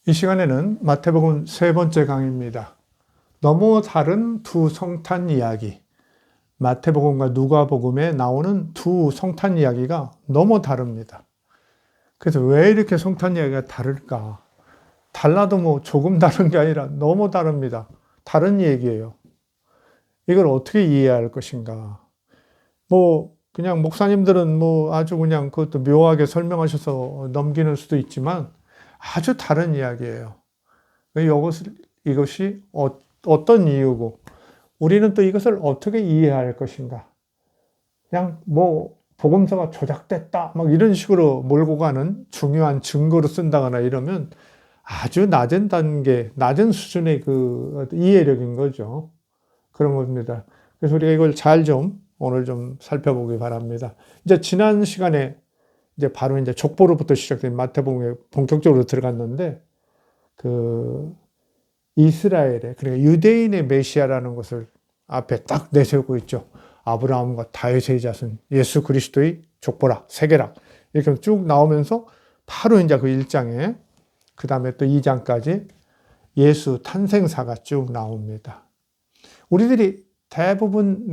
이 시간에는 마태복음 세 번째 강의입니다. 너무 다른 두 성탄 이야기. 마태복음과 누가복음에 나오는 두 성탄 이야기가 너무 다릅니다. 그래서 왜 이렇게 성탄 이야기가 다를까? 달라도 뭐 조금 다른 게 아니라 너무 다릅니다. 다른 얘기예요. 이걸 어떻게 이해해야 할 것인가? 뭐 그냥 목사님들은 뭐 아주 그냥 그것도 묘하게 설명하셔서 넘기는 수도 있지만 아주 다른 이야기예요. 이것이 어떤 이유고 우리는 또 이것을 어떻게 이해할 것인가? 그냥 뭐 복음서가 조작됐다 막 이런 식으로 몰고 가는 중요한 증거로 쓴다거나 이러면 아주 낮은 단계, 낮은 수준의 그 이해력인 거죠. 그런 겁니다. 그래서 우리가 이걸 잘 좀 오늘 좀 살펴보기 바랍니다. 이제 지난 시간에 이제 바로 이제 족보로부터 시작된 마태복음에 본격적으로 들어갔는데 그 이스라엘의, 그러니까 유대인의 메시아라는 것을 앞에 딱 내세우고 있죠. 아브라함과 다윗의 자손, 예수 그리스도의 족보라, 세계라. 이렇게 쭉 나오면서 바로 이제 그 1장에, 그 다음에 또 2장까지 예수 탄생사가 쭉 나옵니다. 우리들이 대부분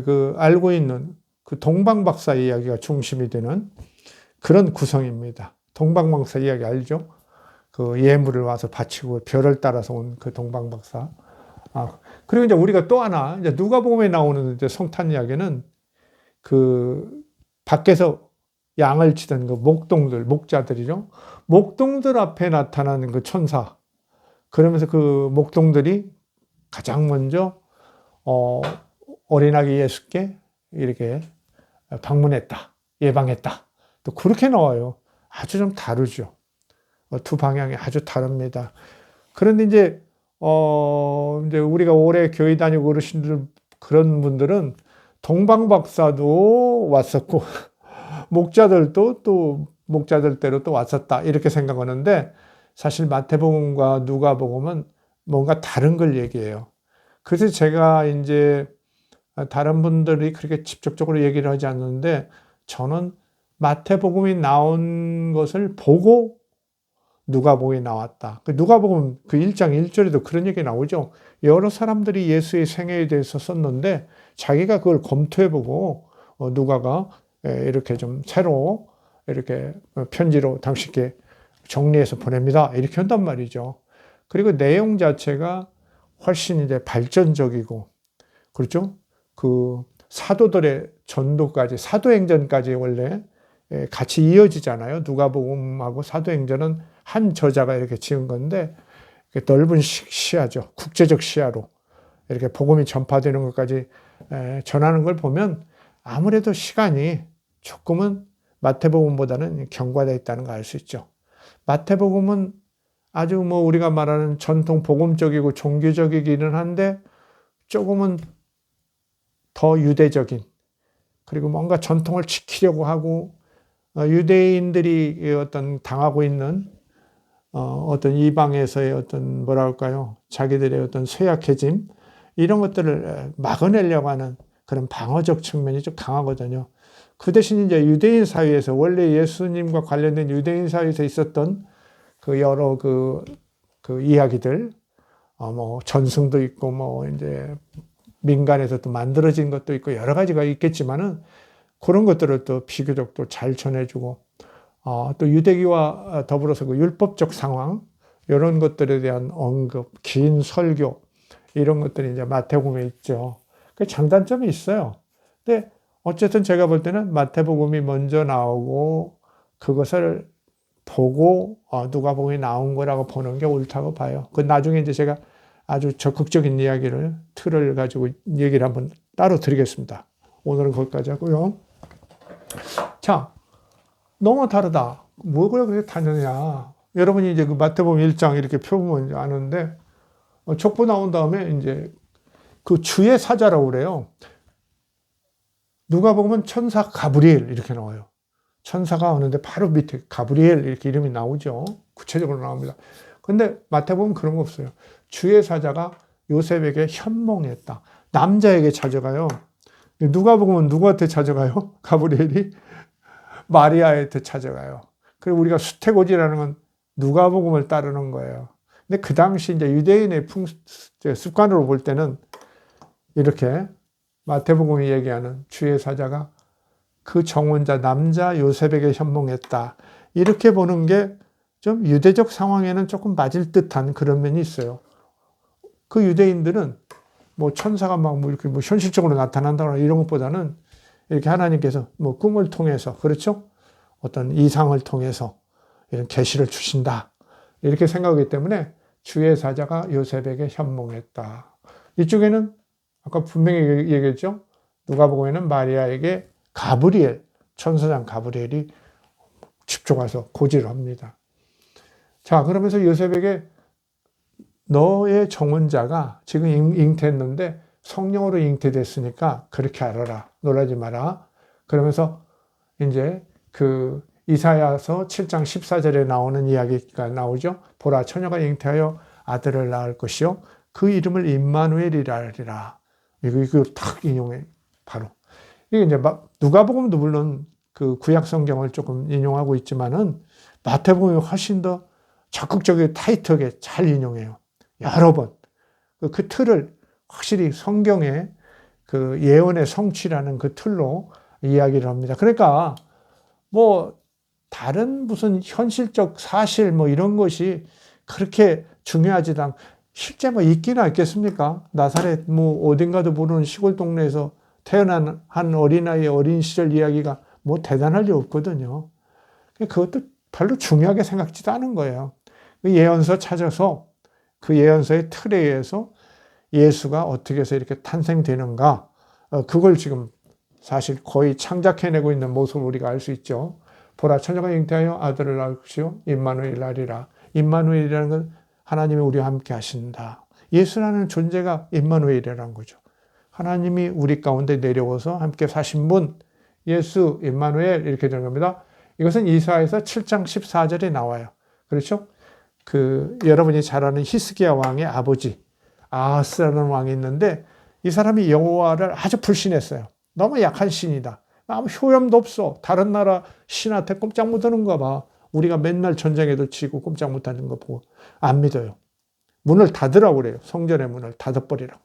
그 알고 있는 그 동방박사 이야기가 중심이 되는 그런 구성입니다. 동방박사 이야기 알죠? 그 예물을 와서 바치고 별을 따라서 온 그 동방박사. 그리고 이제 우리가 또 하나, 이제 누가복음에 나오는 이제 성탄 이야기는 그 밖에서 양을 치던 그 목동들, 목자들이죠. 목동들 앞에 나타나는 그 천사. 그러면서 그 목동들이 가장 먼저, 어린아기 예수께 이렇게 방문했다. 예방했다. 또 그렇게 나와요. 아주 좀 다르죠. 두 방향이 아주 다릅니다. 그런데 이제 우리가 오래 교회 다니고 어르신들, 그런 분들은 동방박사도 왔었고, 목자들도 또 목자들대로 또 왔었다. 이렇게 생각하는데, 사실 마태복음과 누가복음은 뭔가 다른 걸 얘기해요. 그래서 제가 이제 다른 분들이 그렇게 직접적으로 얘기를 하지 않는데, 저는 마태복음이 나온 것을 보고 누가복음이 나왔다. 누가복음 그 1장 1절에도 그런 얘기 나오죠. 여러 사람들이 예수의 생애에 대해서 썼는데 자기가 그걸 검토해보고 누가가 이렇게 좀 새로 이렇게 편지로 당신께 정리해서 보냅니다. 이렇게 한단 말이죠. 그리고 내용 자체가 훨씬 이제 발전적이고, 그렇죠? 그 사도들의 전도까지, 사도행전까지 원래 같이 이어지잖아요. 누가복음하고 사도행전은 한 저자가 이렇게 지은 건데, 넓은 시야죠. 국제적 시야로 이렇게 복음이 전파되는 것까지 전하는 걸 보면 아무래도 시간이 조금은 마태복음보다는 경과되어 있다는 걸 알 수 있죠. 마태복음은 아주 뭐 우리가 말하는 전통 복음적이고 종교적이기는 한데 조금은 더 유대적인, 그리고 뭔가 전통을 지키려고 하고 유대인들이 어떤 당하고 있는 어떤 이방에서의 어떤 뭐랄까요, 자기들의 어떤 쇠약해짐, 이런 것들을 막아내려고 하는 그런 방어적 측면이 좀 강하거든요. 그 대신 이제 유대인 사회에서, 원래 예수님과 관련된 유대인 사회에서 있었던 그 여러 그 이야기들, 뭐 전승도 있고 뭐 이제 민간에서 또 만들어진 것도 있고 여러 가지가 있겠지만은 그런 것들을 또 비교적 또 잘 전해주고, 또 유대기와 더불어서 그 율법적 상황, 이런 것들에 대한 언급, 긴 설교, 이런 것들이 이제 마태복음에 있죠. 그 장단점이 있어요. 근데 어쨌든 제가 볼 때는 마태복음이 먼저 나오고 그것을 보고 누가복음이 나온 거라고 보는 게 옳다고 봐요. 그 나중에 이제 제가 아주 적극적인 이야기를, 틀을 가지고 얘기를 한번 따로 드리겠습니다. 오늘은 거기까지 하고요. 자, 너무 다르다. 뭐가 그렇게 다르냐. 여러분이 이제 그 마태복음 1장 이렇게 펴보면 아는데, 족보 나온 다음에 이제 그 주의 사자라고 그래요. 누가복음은 천사 가브리엘 이렇게 나와요. 천사가 오는데 바로 밑에 가브리엘 이렇게 이름이 나오죠. 구체적으로 나옵니다. 근데 마태복음은 그런 거 없어요. 주의 사자가 요셉에게 현몽했다. 남자에게 찾아가요. 누가복음은 누구한테 찾아가요? 가브리엘이 마리아한테 찾아가요. 그리고 우리가 수태고지라는 건 누가복음을 따르는 거예요. 근데 그 당시 이제 유대인의 습관으로 볼 때는 이렇게 마태복음이 얘기하는 주의 사자가 그 정혼자 남자 요셉에게 현몽했다. 이렇게 보는 게 좀 유대적 상황에는 조금 맞을 듯한 그런 면이 있어요. 그 유대인들은 뭐 천사가 막 뭐 이렇게 뭐 현실적으로 나타난다거나 이런 것보다는 이렇게 하나님께서 뭐 꿈을 통해서, 그렇죠? 어떤 이상을 통해서 이런 계시를 주신다. 이렇게 생각하기 때문에 주의 사자가 요셉에게 현몽했다. 이쪽에는 아까 분명히 얘기했죠? 누가복음에는 마리아에게 가브리엘, 천사장 가브리엘이 직접 와서 고지를 합니다. 자, 그러면서 요셉에게 너의 정혼자가 지금 잉태했는데 성령으로 잉태됐으니까 그렇게 알아라. 놀라지 마라. 그러면서 이제 그 이사야서 7장 14절에 나오는 이야기가 나오죠. 보라, 처녀가 잉태하여 아들을 낳을 것이요. 그 이름을 임마누엘이라 하리라. 이거 탁 인용해. 바로. 이게 이제 누가복음도 물론 그 구약 성경을 조금 인용하고 있지만은 마태복음이 훨씬 더 적극적이고 타이트하게 잘 인용해요. 여러 번. 그 틀을 확실히 성경의 그 예언의 성취라는 그 틀로 이야기를 합니다. 그러니까 뭐 다른 무슨 현실적 사실 뭐 이런 것이 그렇게 중요하지도 않고 실제 뭐 있기나 있겠습니까? 나사렛 뭐 어딘가도 모르는 시골 동네에서 태어난 한 어린아이의 어린 시절 이야기가 뭐 대단할 리 없거든요. 그것도 별로 중요하게 생각지도 않은 거예요. 그 예언서 찾아서 그 예언서의 틀에 의해서 예수가 어떻게 해서 이렇게 탄생되는가, 그걸 지금 사실 거의 창작해내고 있는 모습을 우리가 알 수 있죠. 보라, 처녀가 잉태하여 아들을 낳을 것이요 임마누엘이라. 임마누엘이라는 건 하나님이 우리와 함께 하신다. 예수라는 존재가 임마누엘이라는 거죠. 하나님이 우리 가운데 내려와서 함께 사신 분, 예수, 임마누엘 이렇게 되는 겁니다. 이것은 이사야서 7장 14절에 나와요. 그렇죠? 여러분이 잘 아는 히스기야 왕의 아버지 아하스라는 왕이 있는데 이 사람이 여호와를 아주 불신했어요. 너무 약한 신이다. 아무 효염도 없어. 다른 나라 신한테 꼼짝 못하는가 봐. 우리가 맨날 전쟁에도 치고 꼼짝 못하는 거 보고 안 믿어요. 문을 닫으라고 그래요. 성전의 문을 닫아버리라고.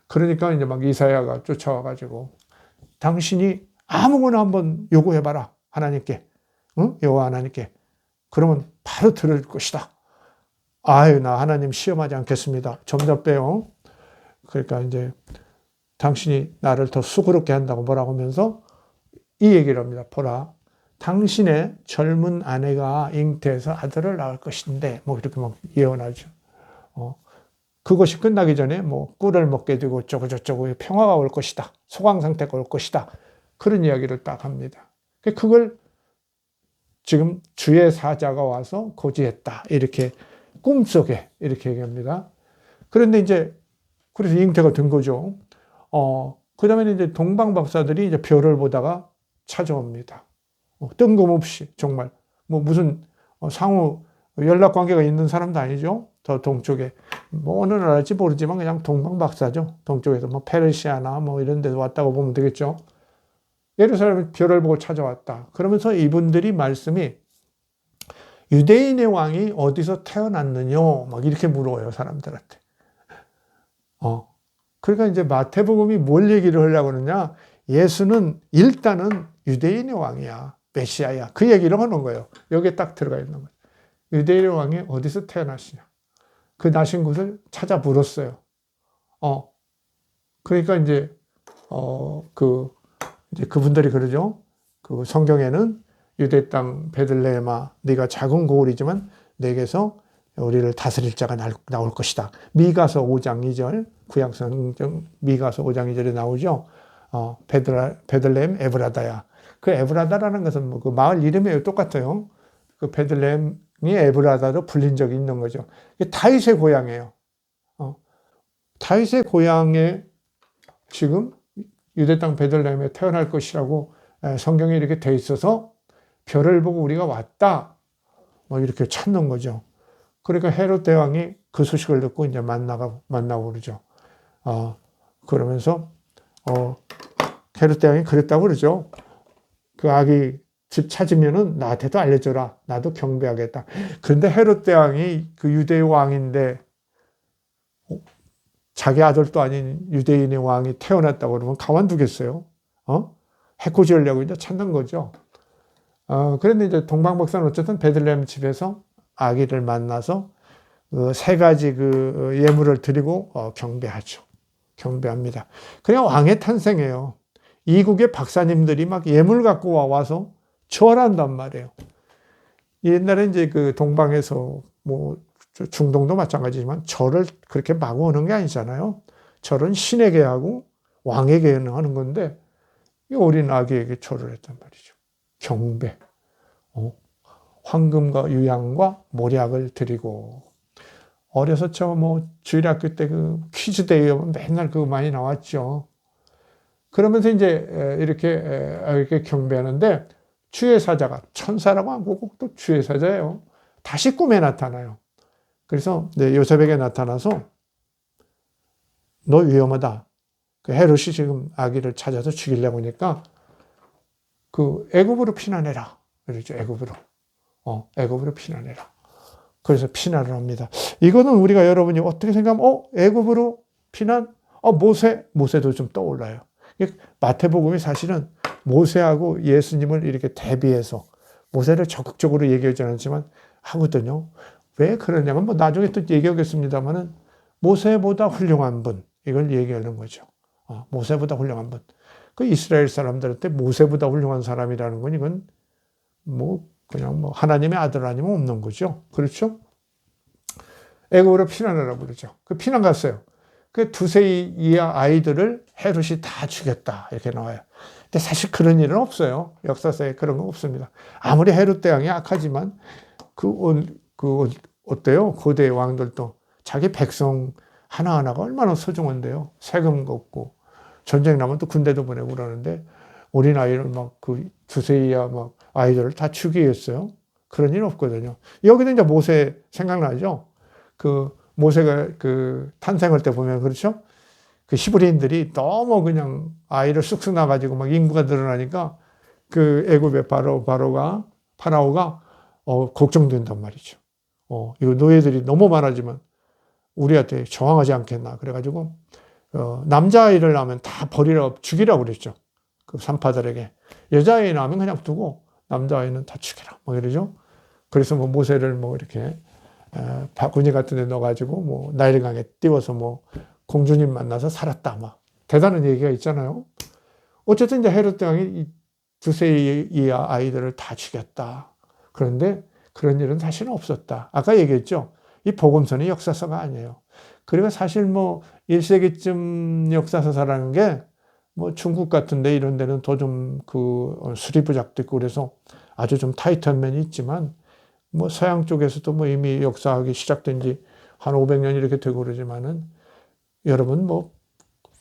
그러니까 이제 막 이사야가 쫓아와가지고 당신이 아무거나 한번 요구해봐라. 하나님께. 응? 여호와 하나님께. 그러면 바로 들을 것이다. 아유, 나 하나님 시험하지 않겠습니다. 점점 빼요. 그러니까 이제 당신이 나를 더 수고롭게 한다고 뭐라고 하면서 이 얘기를 합니다. 보라, 당신의 젊은 아내가 잉태해서 아들을 낳을 것인데, 뭐 이렇게 막 예언하죠. 그것이 끝나기 전에 뭐 꿀을 먹게 되고 어쩌고저쩌고 평화가 올 것이다. 소강 상태가 올 것이다. 그런 이야기를 딱 합니다. 그걸 지금 주의 사자가 와서 고지했다. 이렇게 꿈속에 이렇게 얘기합니다. 그런데 이제 그래서 잉태가 된 거죠. 그 다음에는 이제 동방박사들이 이제 별을 보다가 찾아옵니다. 뜬금없이 정말 뭐 무슨 상호 연락 관계가 있는 사람도 아니죠. 더 동쪽에 뭐 어느 나라일지 모르지만 그냥 동방박사죠. 동쪽에서 뭐 페르시아나 뭐 이런 데서 왔다고 보면 되겠죠. 예루살렘에 별을 보고 찾아왔다. 그러면서 이분들이 말씀이 유대인의 왕이 어디서 태어났느냐 막 이렇게 물어요, 사람들한테. 그러니까 이제 마태복음이 뭘 얘기를 하려고 그러냐? 예수는 일단은 유대인의 왕이야. 메시아야. 그 얘기를 하는 거예요. 여기에 딱 들어가 있는 거예요. 유대인의 왕이 어디서 태어났느냐? 그 나신 곳을 찾아 물었어요. 그러니까 이제 이제 그분들이 그러죠. 그 성경에는 유대 땅 베들레헴아, 네가 작은 고을이지만 내게서 우리를 다스릴 자가 나올 것이다. 미가서 5장 2절, 구약성경 미가서 5장 2절에 나오죠. 베들레헴 에브라다야. 그 에브라다라는 것은 뭐 그 마을 이름이에요. 똑같아요. 그 베들레헴이 에브라다로 불린 적이 있는 거죠. 다윗의 고향이에요. 다윗의 고향에 지금 유대 땅 베들레헴에 태어날 것이라고 성경에 이렇게 돼 있어서 별을 보고 우리가 왔다. 뭐 이렇게 찾는 거죠. 그러니까 헤롯 대왕이 그 소식을 듣고 이제 만나고 그러죠. 그러면서 헤롯 대왕이 그랬다고 그러죠. 그 아기 집 찾으면은 나한테도 알려줘라. 나도 경배하겠다. 그런데 헤롯 대왕이 그 유대의 왕인데 자기 아들도 아닌 유대인의 왕이 태어났다고 그러면 가만두겠어요? 해코지하려고 이제 찾는 거죠. 그런데 이제 동방박사는 어쨌든 베들레헴 집에서 아기를 만나서 세 가지 그 예물을 드리고 경배하죠. 경배합니다. 그냥 왕의 탄생이에요. 이국의 박사님들이 막 예물 갖고 와서 절한단 말이에요. 옛날에 이제 그 동방에서 뭐 중동도 마찬가지지만 절을 그렇게 마구 하는 게 아니잖아요. 절은 신에게 하고 왕에게 하는 건데 이 어린 아기에게 절을 했단 말이죠. 경배. 황금과 유향과 모략을 드리고 어려서 저 뭐 주일학교 때 그 퀴즈 대회 맨날 그거 많이 나왔죠. 그러면서 이제 이렇게 경배하는데 주의 사자가 천사라고 안 보고 또 주의 사자예요. 다시 꿈에 나타나요. 그래서 요셉에게 나타나서 너 위험하다. 그 헤롯이 지금 아기를 찾아서 죽이려고 하니까 그 애굽으로 피난해라. 그러죠. 애굽으로 피난해라. 그래서 피난을 합니다. 이거는 우리가 여러분이 어떻게 생각하면 애굽으로 피난? 모세도 좀 떠올라요. 마태복음이 사실은 모세하고 예수님을 이렇게 대비해서 모세를 적극적으로 얘기하지 않았지만 하거든요. 왜 그러냐면 뭐 나중에 또 얘기하겠습니다만은 모세보다 훌륭한 분 이걸 얘기하는 거죠. 모세보다 훌륭한 분. 그 이스라엘 사람들한테 모세보다 훌륭한 사람이라는 건 이건 뭐 그냥 뭐 하나님의 아들 아니면 없는 거죠. 그렇죠? 애굽으로 피난하라고 그러죠. 그 피난 갔어요. 그 두세 이하 아이들을 헤롯이 다 죽였다 이렇게 나와요. 근데 사실 그런 일은 없어요. 역사서에 그런 거 없습니다. 아무리 헤롯 대왕이 악하지만 어때요? 고대 왕들도 자기 백성 하나하나가 얼마나 소중한데요. 세금 걷고 전쟁 나면 또 군대도 보내고 그러는데 어린 아이를 막 그 두세 이하 막 아이들을 다 죽이겠어요? 그런 일 없거든요. 여기도 이제 모세 생각나죠? 그 모세가 그 탄생할 때 보면 그렇죠? 그 히브리인들이 너무 그냥 아이를 쑥쑥 낳아가지고 막 인구가 늘어나니까 그 애굽의 파라오가 걱정된단 말이죠. 이거 노예들이 너무 많아지면 우리한테 저항하지 않겠나. 그래가지고 남자아이를 낳으면 다 죽이라고 그랬죠. 그 산파들에게. 여자아이 낳으면 그냥 두고 남자아이는 다 죽여라. 뭐 이러죠. 그래서 뭐 모세를 뭐 이렇게 바구니 같은 데 넣어가지고 뭐 나일강에 띄워서 뭐 공주님 만나서 살았다. 막 대단한 얘기가 있잖아요. 어쨌든 이제 헤롯 왕이 두세 이하 아이들을 다 죽였다. 그런데 그런 일은 사실은 없었다. 아까 얘기했죠. 이 복음서는 역사서가 아니에요. 그리고 사실 뭐 1세기쯤 역사서라는 게 뭐 중국 같은데 이런 데는 더 좀 그 수리부작도 있고 그래서 아주 좀 타이트한 면이 있지만 뭐 서양 쪽에서도 뭐 이미 역사학이 시작된 지 한 500년 이렇게 되고 그러지만은 여러분 뭐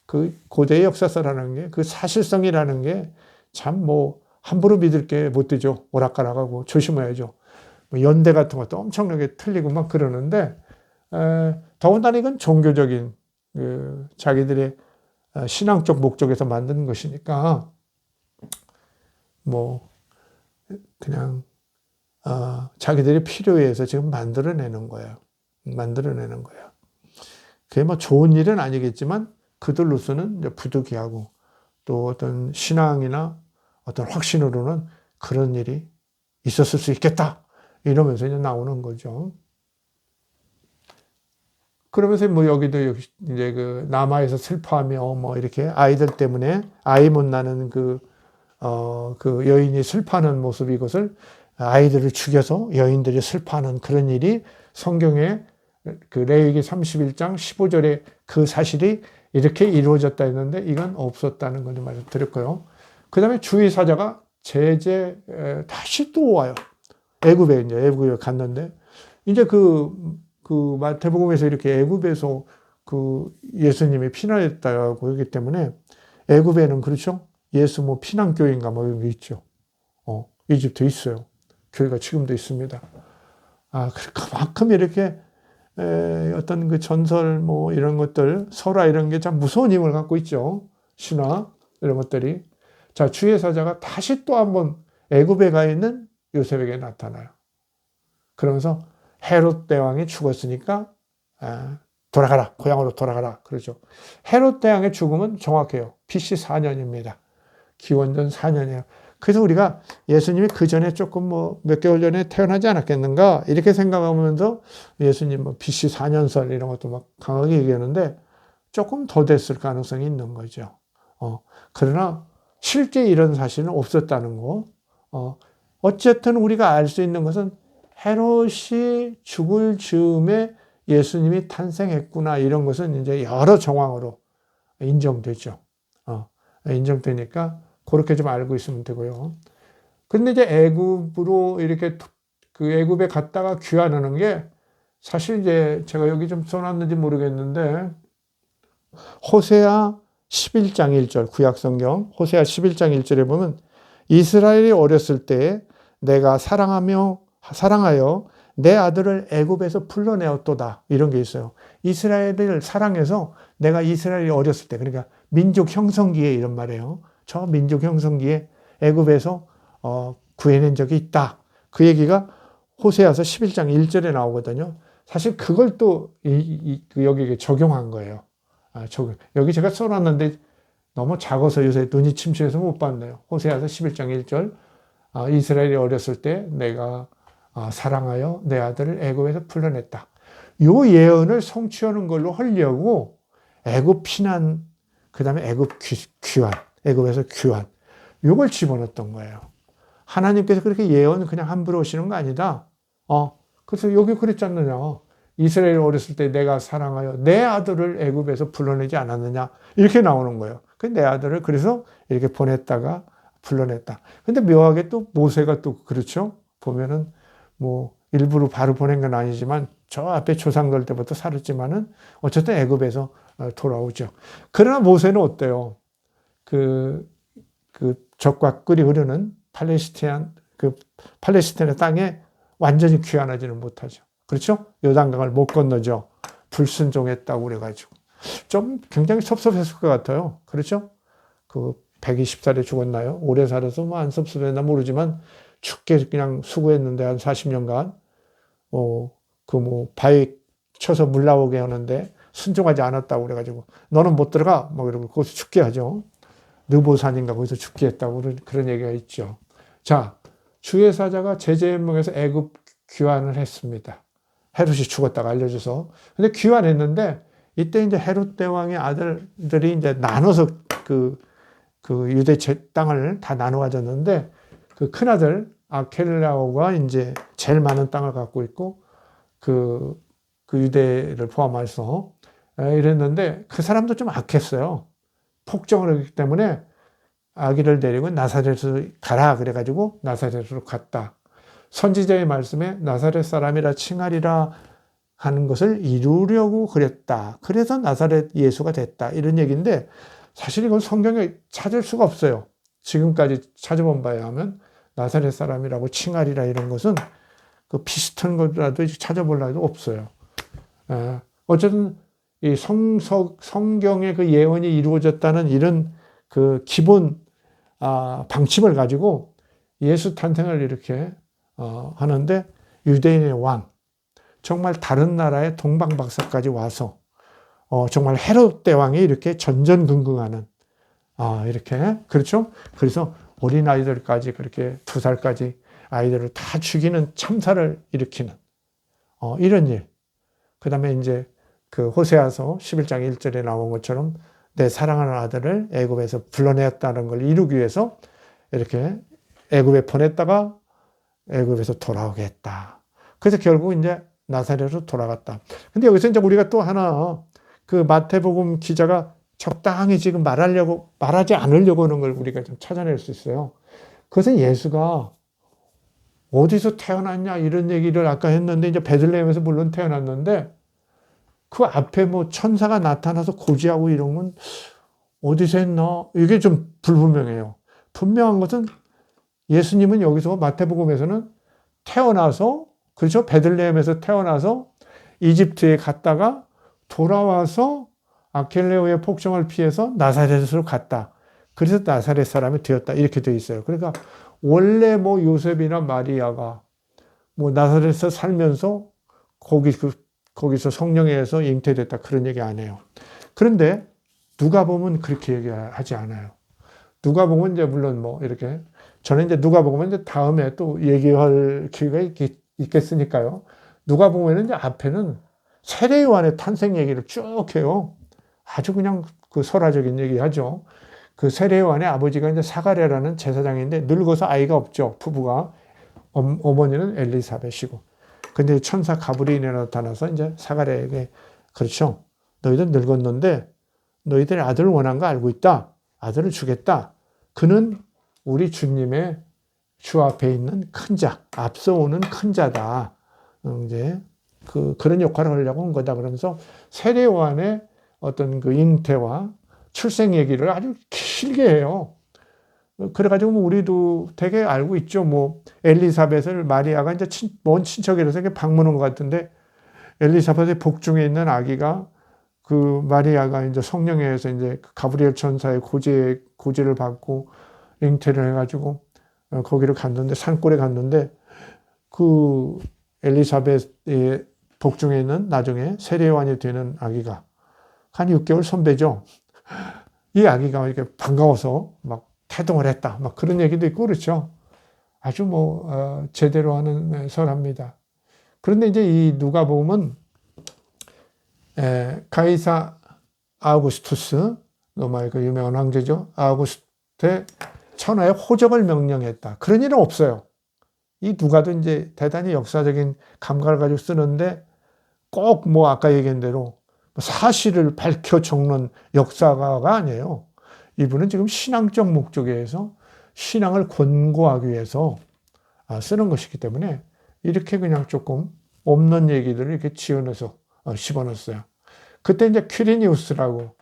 그 고대의 역사서라는 게 그 사실성이라는 게 참 뭐 함부로 믿을 게 못 되죠. 오락가락하고 조심해야죠. 뭐 연대 같은 것도 엄청나게 틀리고 막 그러는데 더군다나 이건 종교적인 자기들의 신앙적 목적에서 만드는 것이니까 뭐 그냥 자기들이 필요에 의해서 지금 만들어내는 거예요. 그게 뭐 좋은 일은 아니겠지만 그들로서는 부득이하고 또 어떤 신앙이나 어떤 확신으로는 그런 일이 있었을 수 있겠다. 이러면서 이제 나오는 거죠. 그러면서 뭐 여기도 이제 그 남아에서 슬퍼하며 뭐 이렇게 아이들 때문에 아이 못 낳는 그 여인이 슬퍼하는 모습 이것을 아이들을 죽여서 여인들이 슬퍼하는 그런 일이 성경에 그 레위기 31장 15절에 그 사실이 이렇게 이루어졌다 했는데 이건 없었다는 걸 말씀드렸고요. 그 다음에 주의 사자가 다시 또 와요. 애굽에 갔는데 이제 그 마태복음에서 이렇게 애굽에서 그 예수님이 피난했다고 하기 때문에 애굽에는 그렇죠. 예수 뭐 피난교회인가 뭐 이런 게 있죠. 이집트에 있어요. 교회가 지금도 있습니다. 그만큼 이렇게 어떤 그 전설 뭐 이런 것들 설화 이런 게 참 무서운 힘을 갖고 있죠. 신화 이런 것들이. 자, 주의 사자가 다시 또 한번 애굽에 가 있는 요셉에게 나타나요. 그러면서 헤롯 대왕이 죽었으니까 돌아가라, 고향으로 돌아가라 그러죠. 헤롯 대왕의 죽음은 정확해요. BC 4년입니다. 기원전 4년이에요. 그래서 우리가 예수님이 그 전에 조금 몇 개월 전에 태어나지 않았겠는가 이렇게 생각하면서 예수님 BC 4년설 이런 것도 막 강하게 얘기하는데 조금 더 됐을 가능성이 있는 거죠. 그러나 실제 이런 사실은 없었다는 거. 어쨌든 우리가 알 수 있는 것은 헤롯이 죽을 즈음에 예수님이 탄생했구나 이런 것은 이제 여러 정황으로 인정되죠. 인정되니까 그렇게 좀 알고 있으면 되고요. 근데 이제 애굽으로 이렇게 그 애굽에 갔다가 귀환하는 게 사실 이제 제가 여기 좀 써놨는지 모르겠는데 호세아 11장 1절 구약성경 호세아 11장 1절에 보면 이스라엘이 어렸을 때 내가 사랑하여 내 아들을 애굽에서 불러내었도다 이런 게 있어요. 이스라엘을 사랑해서 내가 이스라엘이 어렸을 때 그러니까 민족 형성기에 이런 말이에요. 저 민족 형성기에 애굽에서 구해낸 적이 있다. 그 얘기가 호세아서 11장 1절에 나오거든요. 사실 그걸 또 여기에 적용한 거예요. 여기 제가 써놨는데 너무 작아서 요새 눈이 침침해서 못 봤네요. 호세아서 11장 1절 이스라엘이 어렸을 때 내가 사랑하여 내 아들을 애굽에서 풀어냈다. 요 예언을 성취하는 걸로 하려고 애굽 피난 그 다음에 애굽 귀환 애굽에서 귀환 요걸 집어넣었던 거예요. 하나님께서 그렇게 예언 그냥 함부로 하시는 거 아니다. 그래서 여기 그랬지 않느냐. 이스라엘 어렸을 때 내가 사랑하여 내 아들을 애굽에서 불러내지 않았느냐. 이렇게 나오는 거예요. 내 아들을 그래서 이렇게 보냈다가 불러냈다. 근데 묘하게 또 모세가 또 그렇죠. 보면은 일부러 바로 보낸 건 아니지만 저 앞에 조상들 때부터 살았지만은 어쨌든 애굽에서 돌아오죠. 그러나 모세는 어때요? 그 적과 꿀이 흐르는 팔레스타인의 땅에 완전히 귀환하지는 못하죠. 그렇죠? 요단강을 못 건너죠. 불순종했다고 그래가지고. 좀 굉장히 섭섭했을 것 같아요. 그렇죠? 120살에 죽었나요? 오래 살아서 안 섭섭했나 모르지만 죽게 그냥 수고했는데 한 40년간, 바위 쳐서 물 나오게 하는데 순종하지 않았다고 그래가지고 너는 못 들어가! 이러고 거기서 죽게 하죠. 느보산인가 거기서 죽게 했다고 그런 얘기가 있죠. 자, 주의 사자가 제재문에서 애굽 귀환을 했습니다. 헤롯이 죽었다고 알려줘서. 근데 귀환했는데 이때 이제 헤롯 대왕의 아들들이 이제 나눠서 그 유대 땅을 다 나눠 가졌는데 그 큰아들 아켈라오가 이제 제일 많은 땅을 갖고 있고 그 유대를 포함해서 이랬는데 그 사람도 좀 악했어요. 폭정을 했기 때문에 아기를 데리고 나사렛으로 가라 그래가지고 나사렛으로 갔다. 선지자의 말씀에 나사렛 사람이라 칭하리라 하는 것을 이루려고 그랬다. 그래서 나사렛 예수가 됐다. 이런 얘기인데 사실 이건 성경에 찾을 수가 없어요. 지금까지 찾아본 바에 하면 나사렛 사람이라고 칭하리라 이런 것은 그 비슷한 것이라도 찾아보려도 없어요. 어쨌든 이 성경의 그 예언이 이루어졌다는 이런 그 기본 방침을 가지고 예수 탄생을 이렇게 하는데 유대인의 왕, 정말 다른 나라의 동방박사까지 와서 정말 헤롯 대왕이 이렇게 전전긍긍하는 이렇게 그렇죠? 그래서 어린 아이들까지 그렇게 2살까지 아이들을 다 죽이는 참사를 일으키는 이런 일. 그다음에 이제 그 호세아서 11장 1절에 나온 것처럼 내 사랑하는 아들을 애굽에서 불러내었다는 걸 이루기 위해서 이렇게 애굽에 보냈다가 애굽에서 돌아오게 했다. 그래서 결국 이제 나사렛으로 돌아갔다. 근데 여기서 이제 우리가 또 하나 그 마태복음 기자가 적당히 지금 말하지 않으려고 하는 걸 우리가 좀 찾아낼 수 있어요. 그것은 예수가 어디서 태어났냐 이런 얘기를 아까 했는데 이제 베들레헴에서 물론 태어났는데 그 앞에 천사가 나타나서 고지하고 이런 건 어디서 했나? 이게 좀 불분명해요. 분명한 것은 예수님은 여기서 마태복음에서는 태어나서 그렇죠? 베들레헴에서 태어나서 이집트에 갔다가 돌아와서 아켈레오의 폭정을 피해서 나사렛으로 갔다. 그래서 나사렛 사람이 되었다. 이렇게 되어 있어요. 그러니까 원래 뭐 요셉이나 마리아가 뭐 나사렛에서 살면서 거기서 성령에 의해서 잉태됐다 그런 얘기 안 해요. 그런데 누가복음은 그렇게 얘기하지 않아요. 누가복음은 이제 물론 뭐 이렇게 저는 이제 누가복음은 이제 다음에 또 얘기할 기회가 있겠으니까요. 누가복음에는 이제 앞에는 세례 요한의 탄생 얘기를 쭉 해요. 아주 그냥 그 설화적인 얘기하죠. 그 세례 요한의 아버지가 이제 사가랴라는 제사장인데 늙어서 아이가 없죠. 부부가 어머니는 엘리사벳이고. 근데 천사 가브리엘이 나타나서 이제 사가랴에게 그렇죠. 너희들 늙었는데 너희들이 아들을 원한 거 알고 있다. 아들을 주겠다. 그는 우리 주님의 주 앞에 있는 큰 자, 앞서오는 큰 자다. 이제 그런 역할을 하려고 한 거다. 그러면서 세례 요한의 어떤 그 잉태와 출생 얘기를 아주 길게 해요. 그래가지고 뭐 우리도 되게 알고 있죠. 뭐 엘리사벳을 마리아가 이제 먼 친척이라서 이렇게 방문한 것 같은데 엘리사벳의 복중에 있는 아기가 그 마리아가 이제 성령에 의해서 이제 가브리엘 천사의 고지를 받고 잉태를 해가지고 거기를 갔는데 산골에 갔는데 그 엘리사벳의 복중에 있는 나중에 세례요한이 되는 아기가 한 6개월 선배죠. 이 아기가 이렇게 반가워서 막 태동을 했다. 막 그런 얘기도 있고 그렇죠. 아주 뭐 제대로 하는 설합니다. 그런데 이제 이 누가복음은 가이사 아우구스투스 로마의 그 유명한 황제죠. 아우구스트의 천하의 호적을 명령했다. 그런 일은 없어요. 이 누가도 이제 대단히 역사적인 감각을 가지고 쓰는데 꼭 뭐 아까 얘기한 대로 사실을 밝혀 적는 역사가가 아니에요. 이분은 지금 신앙적 목적에 의해서 신앙을 권고하기 위해서 쓰는 것이기 때문에 이렇게 그냥 조금 없는 얘기들을 이렇게 지어내서 집어넣었어요. 그때 이제 퀴리니우스라고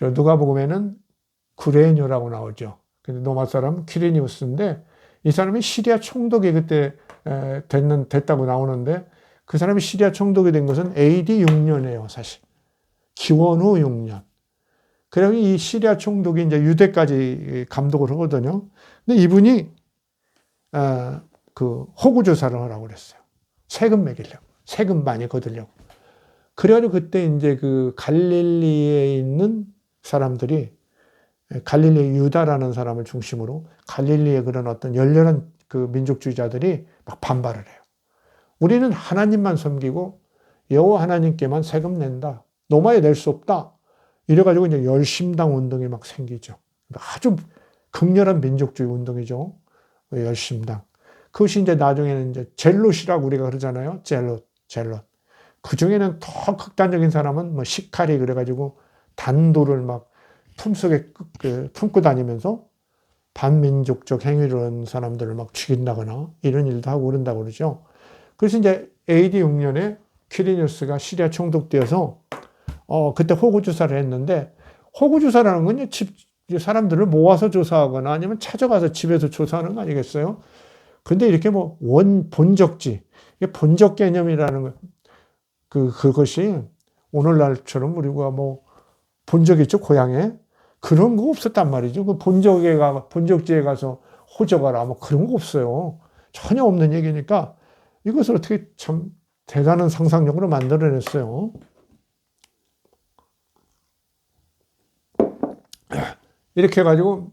누가복음에는 구레뇨라고 나오죠. 근데 로마 사람 퀴리니우스인데 이 사람이 시리아 총독이 그때 됐다고 나오는데 그 사람이 시리아 총독이 된 것은 AD 6년이에요, 사실. 기원 후 6년. 그리고 이 시리아 총독이 이제 유대까지 감독을 하거든요. 근데 이분이 그 호구 조사를 하라고 그랬어요. 세금 매기려고. 세금 많이 거두려고. 그래가지고 그때 이제 그 갈릴리에 있는 사람들이 갈릴리 유다라는 사람을 중심으로 갈릴리의 그런 어떤 열렬한 그 민족주의자들이 막 반발을 해요. 우리는 하나님만 섬기고 여호와 하나님께만 세금 낸다. 노마에 낼 수 없다. 이래가지고 이제 열심당 운동이 막 생기죠. 아주 극렬한 민족주의 운동이죠. 열심당. 그것이 이제 나중에는 이제 젤롯이라고 우리가 그러잖아요. 젤롯. 그 중에는 더 극단적인 사람은 뭐 시카리 그래가지고 단도를 막 품속에 품고 다니면서 반민족적 행위를 하는 사람들을 막 죽인다거나 이런 일도 하고 그런다고 그러죠. 그래서 이제 AD 6년에 퀴리니우스가 시리아 총독되어서 그때 호구 조사를 했는데 호구 조사라는 건 사람들을 모아서 조사하거나 아니면 찾아가서 집에서 조사하는 거 아니겠어요? 근데 이렇게 뭐 본적지, 본적 개념이라는 거, 그것이 오늘날처럼 우리가 뭐 본적 있죠, 고향에? 그런 거 없었단 말이죠. 그 본적지에 가서 호적하라, 뭐 그런 거 없어요. 전혀 없는 얘기니까 이것을 어떻게 참 대단한 상상력으로 만들어냈어요. 이렇게 해가지고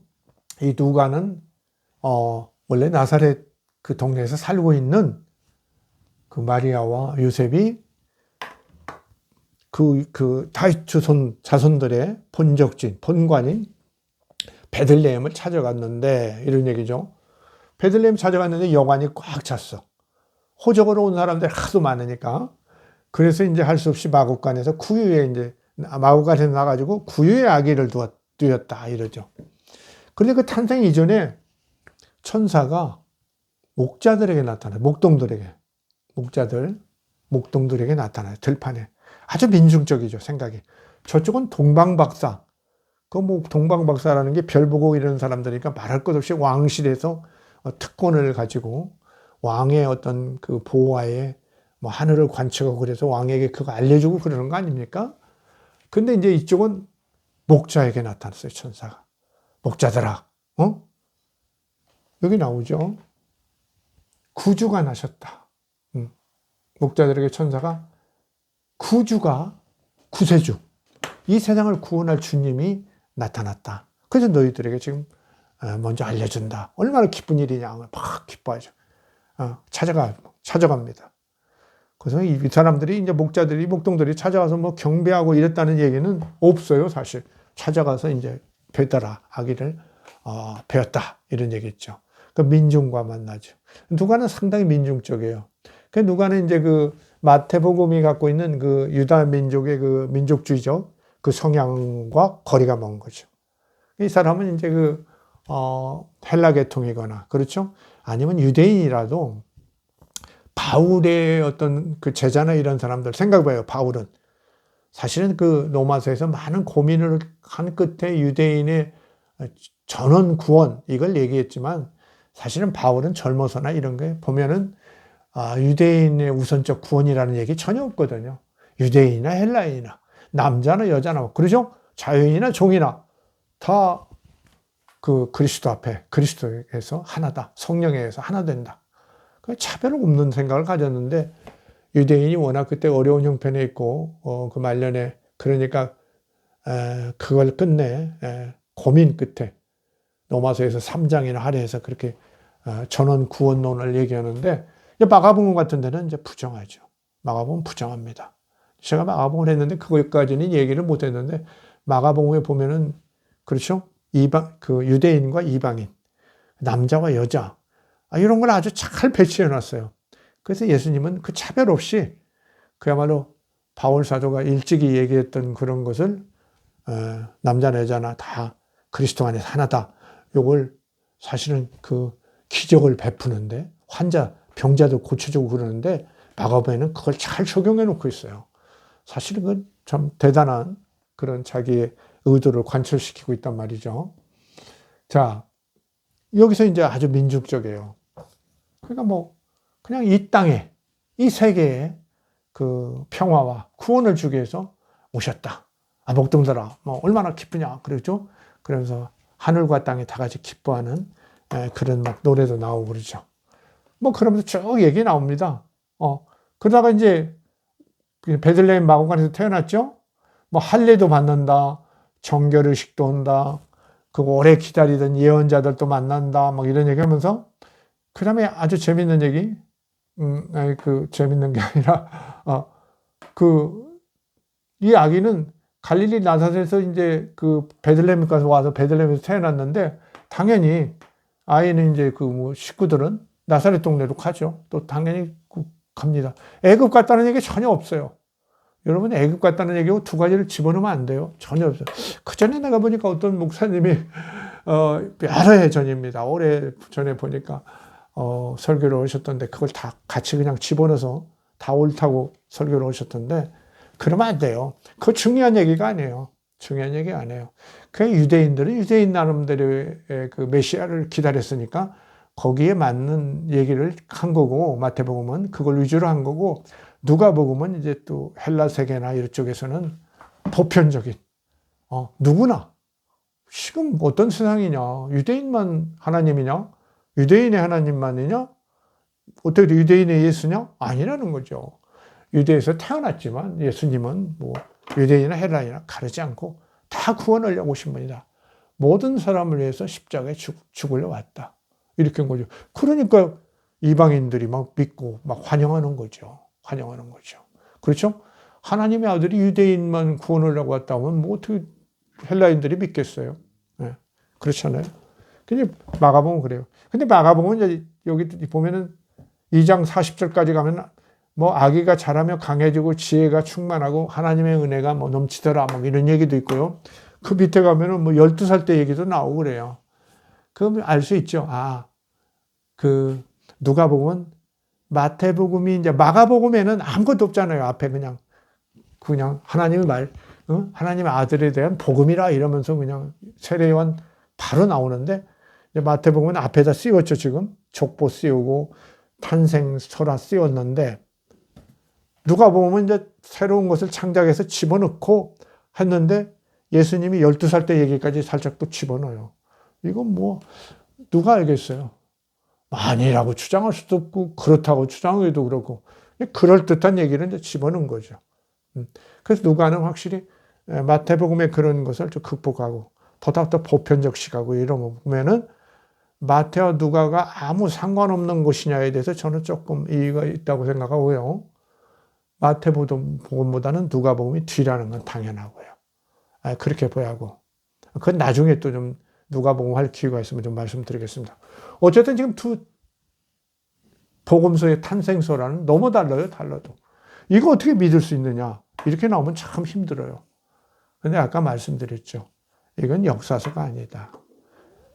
이 누가는 원래 나사렛 그 동네에서 살고 있는 그 마리아와 요셉이 그 다윗 자손들의 본적진, 본관인 베들레헴을 찾아갔는데 이런 얘기죠. 베들레헴 찾아갔는데 여관이 꽉 찼어. 호적으로 온 사람들이 하도 많으니까. 그래서 이제 할 수 없이 마구간에서 마구간에서 나가지고 구유의 아기를 두었다 이러죠. 그런데 그 탄생 이전에 천사가 목자들에게 나타나요. 목동들에게 나타나요. 들판에. 아주 민중적이죠, 생각이. 저쪽은 동방박사. 동방박사라는 게 별 보고 이런 사람들이니까 말할 것 없이 왕실에서 특권을 가지고 왕의 어떤 그 보호하에 뭐 하늘을 관측하고 그래서 왕에게 그거 알려주고 그러는 거 아닙니까? 근데 이제 이쪽은 목자에게 나타났어요, 천사가. 목자들아, 여기 나오죠. 구주가 나셨다. 목자들에게 천사가 구주가 구세주, 이 세상을 구원할 주님이 나타났다. 그래서 너희들에게 지금 먼저 알려준다. 얼마나 기쁜 일이냐. 막 기뻐하죠. 찾아갑니다. 그래서 이 사람들이 이제 목자들이, 목동들이 찾아가서 뭐 경배하고 이랬다는 얘기는 없어요, 사실. 찾아가서 이제 베드라 아기를 배웠다. 이런 얘기겠죠. 그 민중과 만나죠. 누가는 상당히 민중적이에요. 그 누가는 이제 그 마태복음이 갖고 있는 그 유다 민족의 그 민족주의적 그 성향과 거리가 먼 거죠. 이 사람은 이제 그 헬라 계통이거나, 그렇죠? 아니면 유대인이라도 바울의 어떤 그 제자나 이런 사람들 생각해봐요. 바울은 사실은 그 로마서에서 많은 고민을 한 끝에 유대인의 전원 구원 이걸 얘기했지만, 사실은 바울은 젊어서나 이런 게 보면은 유대인의 우선적 구원이라는 얘기 전혀 없거든요. 유대인이나 헬라인이나 남자나 여자나 그러죠? 자유인이나 종이나 다 그 그리스도 앞에, 그리스도에서 하나다. 성령에 의해서 하나 된다. 차별 없는 생각을 가졌는데, 유대인이 워낙 그때 어려운 형편에 있고 그 말년에, 그러니까 그걸 끝내 고민 끝에 로마서에서 3장이나 할애해서 그렇게 전원 구원론을 얘기하는데, 마가복음 같은 데는 이제 부정하죠. 마가복음 부정합니다. 제가 마가복음을 했는데 그것까지는 얘기를 못 했는데, 마가복음에 보면은, 그렇죠? 그 유대인과 이방인, 남자와 여자, 이런 걸 아주 잘 배치해 놨어요. 그래서 예수님은 그 차별 없이 그야말로 바울 사도가 일찍이 얘기했던 그런 것을 남자나 여자나 다 그리스도 안에서 하나다. 요걸 사실은 그 기적을 베푸는데, 병자도 고쳐주고 그러는데, 마가복음에는 그걸 잘 적용해 놓고 있어요. 사실은 그건 참 대단한 그런 자기의 의도를 관철시키고 있단 말이죠. 자, 여기서 이제 아주 민족적이에요. 그러니까 뭐, 그냥 이 땅에, 이 세계에 그 평화와 구원을 주기 위해서 오셨다. 목동들아, 뭐, 얼마나 기쁘냐. 그러죠? 그러면서 하늘과 땅이 다 같이 기뻐하는 그런 막 노래도 나오고 그러죠. 뭐, 그러면서 쭉 얘기 나옵니다. 그러다가 이제 베들레헴 마구간에서 태어났죠? 뭐, 할례도 받는다. 정결의식도 온다. 그 오래 기다리던 예언자들도 만난다. 막 이런 얘기 하면서, 그 다음에 아주 재밌는 얘기, 재밌는 게 아니라, 이 아기는 갈릴리 나사렛에서 이제 그 베들레헴 가서 와서 베들레헴에서 태어났는데, 당연히 아이는 이제 그 뭐 식구들은 나사렛 동네로 가죠. 또 당연히 갑니다. 애굽 갔다는 얘기 전혀 없어요. 여러분, 애굽 갔다는 얘기하고 두 가지를 집어넣으면 안 돼요. 전혀 없어요. 그 전에 내가 보니까 어떤 목사님이, 여러 해 전입니다. 오래 전에 보니까, 설교를 오셨던데, 그걸 다 같이 그냥 집어넣어서 다 옳다고 설교를 오셨던데, 그러면 안 돼요. 그거 중요한 얘기가 아니에요. 중요한 얘기 아니에요. 그 유대인들은 유대인 나름대로의 그 메시아를 기다렸으니까, 거기에 맞는 얘기를 한 거고, 마태복음은 그걸 위주로 한 거고, 누가복음은 이제 또 헬라 세계나 이쪽에서는 보편적인, 누구나 지금 어떤 세상이냐, 유대인만 하나님이냐, 유대인의 하나님만이냐, 어떻게 유대인의 예수냐, 아니라는 거죠. 유대에서 태어났지만 예수님은 뭐 유대인이나 헬라인이나 가르지 않고 다 구원하려고 오신 분이다. 모든 사람을 위해서 십자가에 죽으려 왔다. 이렇게 한 거죠. 그러니까 이방인들이 막 믿고 막 환영하는 거죠. 환영하는 거죠. 그렇죠? 하나님의 아들이 유대인만 구원하려고 왔다 하면 뭐 어떻게 헬라인들이 믿겠어요? 네. 그렇잖아요. 근데 마가복음은 그래요. 근데 마가복음은 이제 여기 보면은 2장 40절까지 가면 뭐 아기가 자라며 강해지고 지혜가 충만하고 하나님의 은혜가 뭐 넘치더라 뭐 이런 얘기도 있고요. 그 밑에 가면은 뭐 12살 때 얘기도 나오고 그래요. 그러면 알 수 있죠. 그 누가복음은 마태복음이 이제 마가복음에는 아무것도 없잖아요. 앞에 그냥 하나님의 하나님의 아들에 대한 복음이라 이러면서 그냥 세례요한 바로 나오는데, 마태복음은 앞에다 씌웠죠. 지금 족보 씌우고 탄생 설화 씌웠는데, 누가복음은 이제 새로운 것을 창작해서 집어넣고 했는데, 예수님이 12살 때 얘기까지 살짝 또 집어넣어요. 이건 뭐 누가 알겠어요? 아니라고 주장할 수도 없고 그렇다고 주장해도 그렇고 그럴듯한 얘기를 이제 집어넣은 거죠. 그래서 누가는 확실히 마태복음의 그런 것을 좀 극복하고 보다 더 보편적식하고 이런 거 보면은 마태와 누가가 아무 상관없는 것이냐에 대해서 저는 조금 이의가 있다고 생각하고요. 마태복음보다는 누가복음이 뒤라는 건 당연하고요. 그렇게 보야 하고. 그건 나중에 또 좀 누가복음 할 기회가 있으면 좀 말씀드리겠습니다. 어쨌든 지금 두 복음서의 탄생서라는 너무 달라요, 달라도. 이거 어떻게 믿을 수 있느냐? 이렇게 나오면 참 힘들어요. 근데 아까 말씀드렸죠. 이건 역사서가 아니다.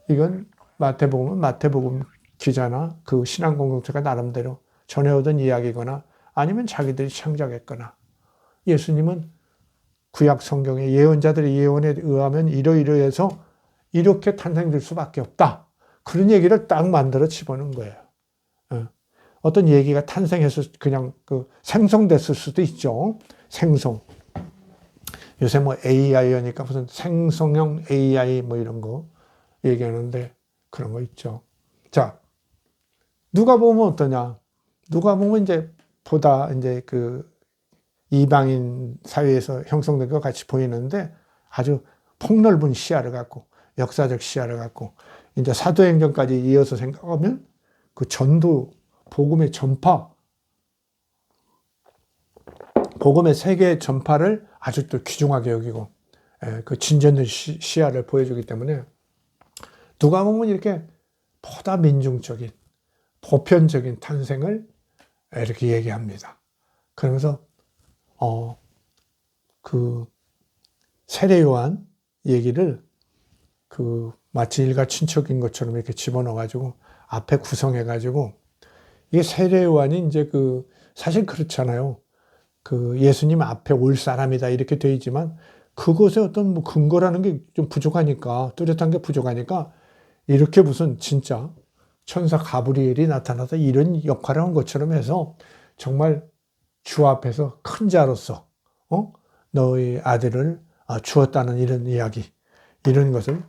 이건 마태복음은 마태복음 기자나 그 신앙 공동체가 나름대로 전해오던 이야기거나 아니면 자기들이 창작했거나 예수님은 구약 성경의 예언자들의 예언에 의하면 이러이러해서 이렇게 탄생될 수밖에 없다. 그런 얘기를 딱 만들어 집어넣은 거예요. 어떤 얘기가 탄생해서 그냥 생성됐을 수도 있죠. 생성. 요새 뭐 AI 하니까 무슨 생성형 AI 뭐 이런 거 얘기하는데 그런 거 있죠. 자, 누가 보면 어떠냐? 누가 보면 이제 보다 이제 이방인 사회에서 형성된 것 같이 보이는데 아주 폭넓은 시야를 갖고 역사적 시야를 갖고 이제 사도행전까지 이어서 생각하면 그 전도, 복음의 전파, 복음의 세계 전파를 아주 또 귀중하게 여기고 그 진전된 시야를 보여주기 때문에 누가 보면 이렇게 보다 민중적인 보편적인 탄생을 이렇게 얘기합니다. 그러면서 그 세례 요한 얘기를 마치 일가 친척인 것처럼 이렇게 집어넣어가지고 앞에 구성해가지고 이게 세례 요한이 이제 사실 그렇잖아요. 예수님 앞에 올 사람이다 이렇게 되어 있지만 그것에 어떤 뭐 근거라는 게 좀 부족하니까 뚜렷한 게 부족하니까 이렇게 무슨 진짜 천사 가브리엘이 나타나서 이런 역할을 한 것처럼 해서 정말 주 앞에서 큰 자로서 너의 아들을 주었다는 이런 이야기 이런 것을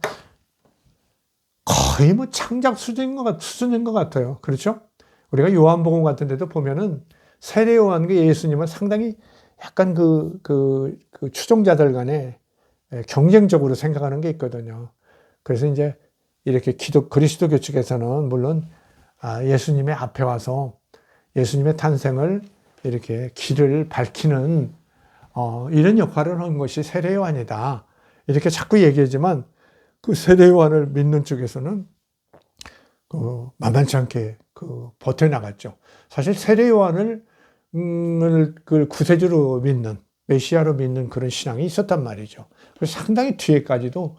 거의 뭐 창작 수준인 것 같아요. 그렇죠? 우리가 요한복음 같은 데도 보면은 세례 요한과 예수님은 상당히 약간 추종자들 간에 경쟁적으로 생각하는 게 있거든요. 그래서 이제 이렇게 그리스도교 측에서는 물론 예수님의 앞에 와서 예수님의 탄생을 이렇게 길을 밝히는 이런 역할을 한 것이 세례 요한이다. 이렇게 자꾸 얘기하지만 그 세례 요한을 믿는 쪽에서는 만만치 않게 버텨나갔죠. 사실 세례 요한을 구세주로 믿는 메시아로 믿는 그런 신앙이 있었단 말이죠. 그래서 상당히 뒤에까지도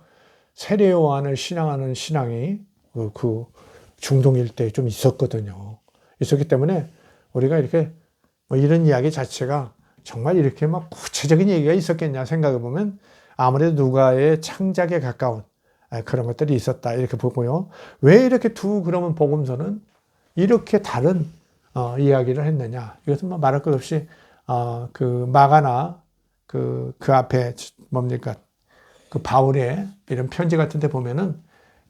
세례 요한을 신앙하는 신앙이 중동 일대에 좀 있었거든요. 있었기 때문에 우리가 이렇게 뭐 이런 이야기 자체가 정말 이렇게 막 구체적인 얘기가 있었겠냐 생각해 보면 아무래도 누가의 창작에 가까운 그런 것들이 있었다 이렇게 보고요. 왜 이렇게 그러면 복음서는 이렇게 다른 이야기를 했느냐? 이것은 뭐 말할 것 없이 마가나 그 앞에 뭡니까? 바울의 이런 편지 같은 데 보면은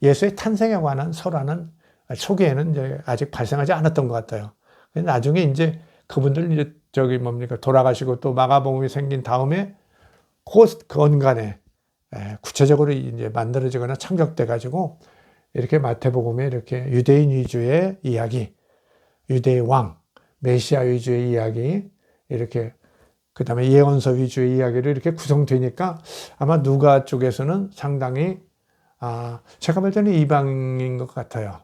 예수의 탄생에 관한 설화는 초기에는 이제 아직 발생하지 않았던 것 같아요. 나중에 이제 그분들 이제 돌아가시고 또 마가복음이 생긴 다음에 그 언간에 구체적으로 이제 만들어지거나 창작돼 가지고 이렇게 마태복음에 이렇게 유대인 위주의 이야기, 유대의 왕, 메시아 위주의 이야기, 이렇게 그 다음에 예언서 위주의 이야기를 이렇게 구성되니까 아마 누가 쪽에서는 상당히 제가 볼 때는 이방인 것 같아요.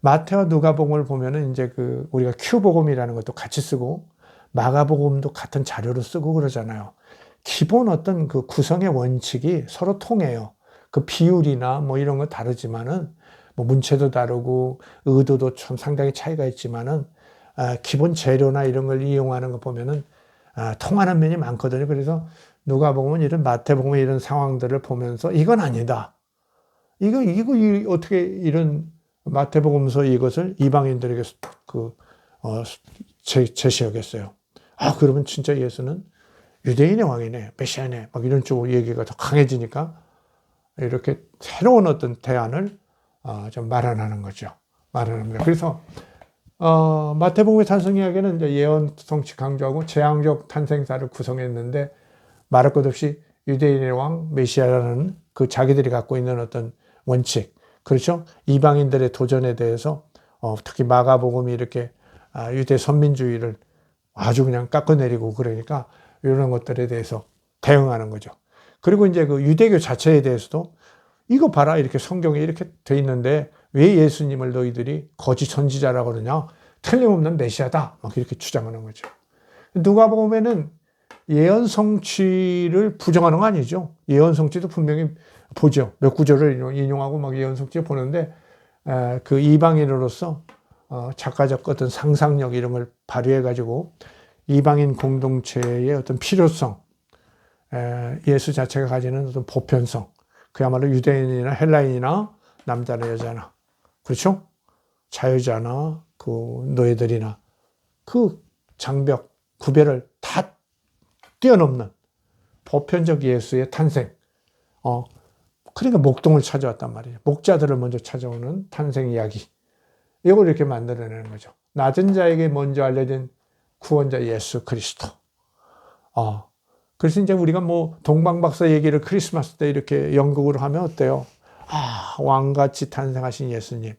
마태와 누가복음을 보면은 이제 우리가 큐복음이라는 것도 같이 쓰고 마가복음도 같은 자료로 쓰고 그러잖아요. 기본 어떤 구성의 원칙이 서로 통해요. 비율이나 뭐 이런 거 다르지만은 뭐 문체도 다르고 의도도 참 상당히 차이가 있지만은 기본 재료나 이런 걸 이용하는 거 보면은 통하는 면이 많거든요. 그래서 누가복음은 이런 마태복음의 이런 상황들을 보면서 이건 아니다. 이거 어떻게 이런 마태복음서 이것을 이방인들에게 제시하겠어요. 그러면 진짜 예수는 유대인의 왕이네, 메시아네, 막 이런 쪽 얘기가 더 강해지니까 이렇게 새로운 어떤 대안을 좀 마련하는 거죠. 말하는 겁니다. 그래서 마태복음의 탄생 이야기는 이제 예언 성취 강조하고 재앙적 탄생사를 구성했는데 말할 것 없이 유대인의 왕 메시아라는 그 자기들이 갖고 있는 어떤 원칙, 그렇죠? 이방인들의 도전에 대해서 특히 마가복음이 이렇게 유대 선민주의를 아주 그냥 깎아내리고 그러니까 이런 것들에 대해서 대응하는 거죠. 그리고 이제 그 유대교 자체에 대해서도 이거 봐라 이렇게 성경에 이렇게 돼 있는데 왜 예수님을 너희들이 거짓 선지자라고 그러냐? 틀림없는 메시아다. 막 이렇게 주장하는 거죠. 누가복음에는 예언 성취를 부정하는 거 아니죠. 예언 성취도 분명히 보죠. 몇 구절을 인용하고 막 예언 성취를 보는데 그 이방인으로서 작가적 어떤 상상력 이런 걸 발휘해 가지고 이방인 공동체의 어떤 필요성, 예수 자체가 가지는 어떤 보편성, 그야말로 유대인이나 헬라인이나 남자나 여자나, 그렇죠? 자유자나 그 노예들이나 그 장벽 구별을 다 뛰어넘는 보편적 예수의 탄생. 그러니까 목동을 찾아왔단 말이에요. 목자들을 먼저 찾아오는 탄생 이야기. 이걸 이렇게 만들어내는 거죠. 낮은 자에게 먼저 알려진 구원자 예수 그리스도. 그래서 이제 우리가 뭐 동방박사 얘기를 크리스마스 때 이렇게 연극으로 하면 어때요? 왕같이 탄생하신 예수님.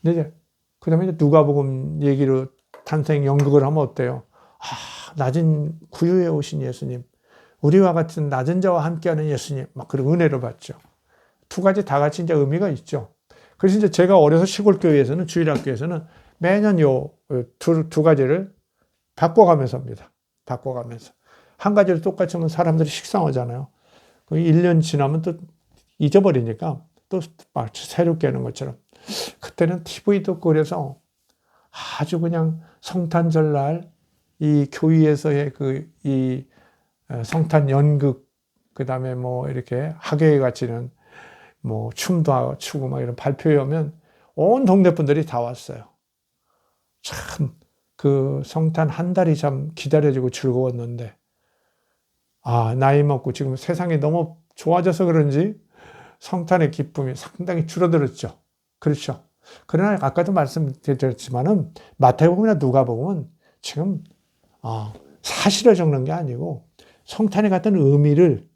근데 이제 그 다음에 이제 누가복음 얘기로 탄생 연극을 하면 어때요? 낮은 구유에 오신 예수님. 우리와 같은 낮은 자와 함께하는 예수님. 막 그런 은혜를 받죠. 두 가지 다 같이 이제 의미가 있죠. 그래서 이제 제가 어려서 시골 교회에서는 주일학교에서는 매년 요 두 가지를 바꿔가면서 합니다. 바꿔가면서. 한 가지를 똑같이 하면 사람들이 식상하잖아요. 1년 지나면 또 잊어버리니까 또 마치 새롭게 하는 것처럼. 그때는 TV도 그래서 아주 그냥 성탄절날 이 교회에서의 이 성탄 연극, 그 다음에 뭐 이렇게 학예회 같이는 뭐 춤도 추고 막 이런 발표회 오면 온 동네 분들이 다 왔어요. 참 그 성탄 한 달이 참 기다려지고 즐거웠는데 나이 먹고 지금 세상이 너무 좋아져서 그런지 성탄의 기쁨이 상당히 줄어들었죠. 그렇죠. 그러나 아까도 말씀드렸지만은 마태복음이나 누가복음은 지금 사실을 적는 게 아니고 성탄에 같은 의미를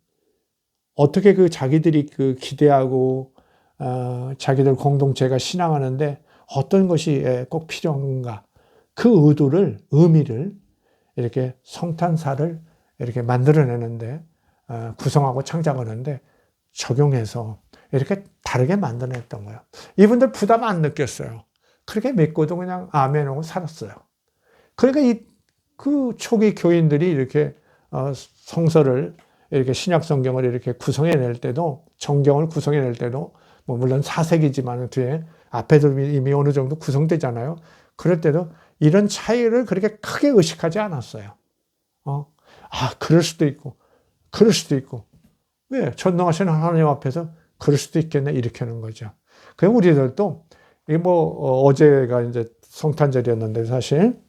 어떻게 그 자기들이 그 기대하고 자기들 공동체가 신앙하는데 어떤 것이 꼭 필요한가 그 의미를 이렇게 성탄사를 이렇게 만들어내는데 구성하고 창작하는데 적용해서 이렇게 다르게 만들어냈던 거예요. 이분들 부담 안 느꼈어요. 그렇게 믿고도 그냥 아멘하고 살았어요. 그러니까 그 초기 교인들이 이렇게 성서를 이렇게 신약 성경을 이렇게 구성해낼 때도 정경을 구성해낼 때도 뭐 물론 4세기지만 뒤에 앞에도 이미 어느 정도 구성되잖아요. 그럴 때도 이런 차이를 그렇게 크게 의식하지 않았어요. 그럴 수도 있고 그럴 수도 있고 왜 전능하신 하나님 앞에서 그럴 수도 있겠네 이렇게 하는 거죠. 그럼 우리들도 이게 뭐 어제가 이제 성탄절이었는데 사실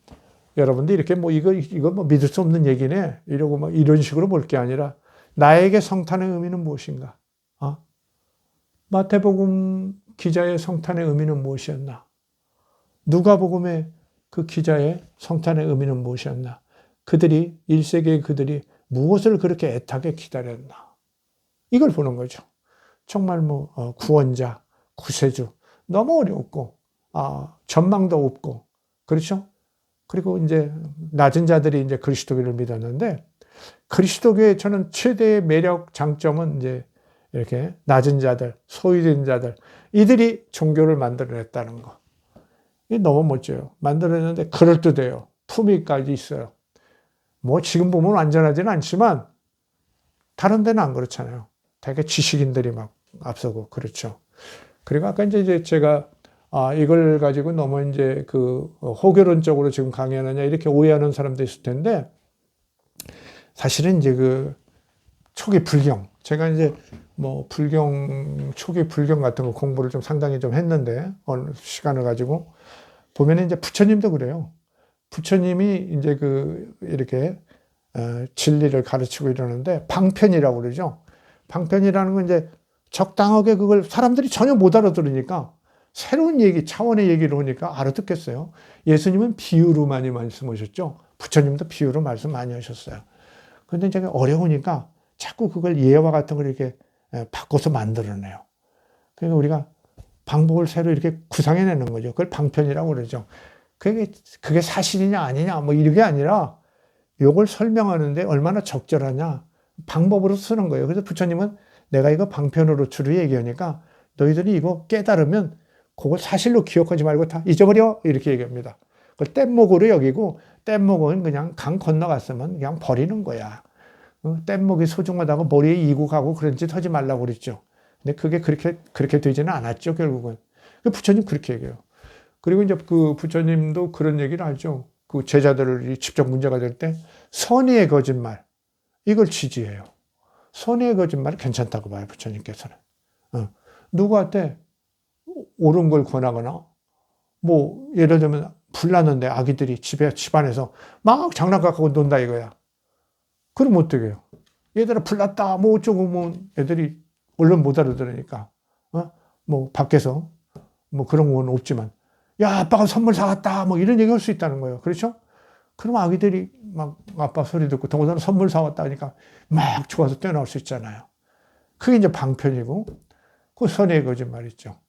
여러분들 이렇게 뭐 이거 뭐 믿을 수 없는 얘기네 이러고 막 이런 식으로 볼 게 아니라 나에게 성탄의 의미는 무엇인가? 마태복음 기자의 성탄의 의미는 무엇이었나? 누가복음의 그 기자의 성탄의 의미는 무엇이었나? 1세기의 그들이 무엇을 그렇게 애타게 기다렸나? 이걸 보는 거죠. 정말 뭐 구원자, 구세주 너무 어렵고 전망도 없고 그렇죠? 그리고 이제 낮은 자들이 이제 그리스도교를 믿었는데 그리스도교의 저는 최대의 매력 장점은 이제 이렇게 낮은 자들, 소외된 자들 이들이 종교를 만들어냈다는 거. 이게 너무 멋져요. 만들어냈는데 그럴듯해요. 품위까지 있어요. 뭐 지금 보면 완전하지는 않지만 다른 데는 안 그렇잖아요. 되게 지식인들이 막 앞서고 그렇죠. 그리고 아까 이제 제가 이걸 가지고 너무 이제 그 호교론적으로 지금 강의하느냐 이렇게 오해하는 사람도 있을 텐데 사실은 이제 그 초기 불경 제가 이제 뭐 초기 불경 같은 거 공부를 좀 상당히 좀 했는데 어느 시간을 가지고 보면 이제 부처님도 그래요. 부처님이 이제 이렇게 진리를 가르치고 이러는데 방편이라고 그러죠. 방편이라는 건 이제 적당하게 그걸 사람들이 전혀 못 알아들으니까 새로운 얘기, 차원의 얘기를 오니까 알아듣겠어요. 예수님은 비유로 많이 말씀하셨죠. 부처님도 비유로 말씀 많이 하셨어요. 근데 이제 어려우니까 자꾸 그걸 예와 같은 걸 이렇게 바꿔서 만들어내요. 그러니까 우리가 방법을 새로 이렇게 구상해내는 거죠. 그걸 방편이라고 그러죠. 그게 사실이냐 아니냐 뭐 이게 아니라 이걸 설명하는데 얼마나 적절하냐 방법으로 쓰는 거예요. 그래서 부처님은 내가 이거 방편으로 주로 얘기하니까 너희들이 이거 깨달으면 그걸 사실로 기억하지 말고 다 잊어버려 이렇게 얘기합니다. 그걸 뗏목으로 여기고 뗏목은 그냥 강 건너갔으면 그냥 버리는 거야. 뗏목이 소중하다고 머리에 이고 가고 그런 짓 하지 말라고 그랬죠. 근데 그게 그렇게 되지는 않았죠, 결국은. 부처님 그렇게 얘기해요. 그리고 이제 그 부처님도 그런 얘기를 하죠. 그 제자들이 직접 문제가 될 때 선의의 거짓말 이걸 지지해요. 선의의 거짓말은 괜찮다고 봐요, 부처님께서는. 누구한테 옳은 걸 권하거나 뭐 예를 들면 불났는데 아기들이 집안에서 막 장난감하고 논다 이거야. 그럼 어떻게 해요? 얘들아 불났다 뭐 어쩌고 뭐 애들이 얼른 못 알아들으니까 뭐 밖에서 뭐 그런 건 없지만 야 아빠가 선물 사왔다 뭐 이런 얘기 할 수 있다는 거예요. 그렇죠? 그럼 아기들이 막 아빠 소리 듣고 더군다나 선물 사왔다 하니까 막 좋아서 뛰어나올 수 있잖아요. 그게 이제 방편이고 그 선의 거짓말 있죠.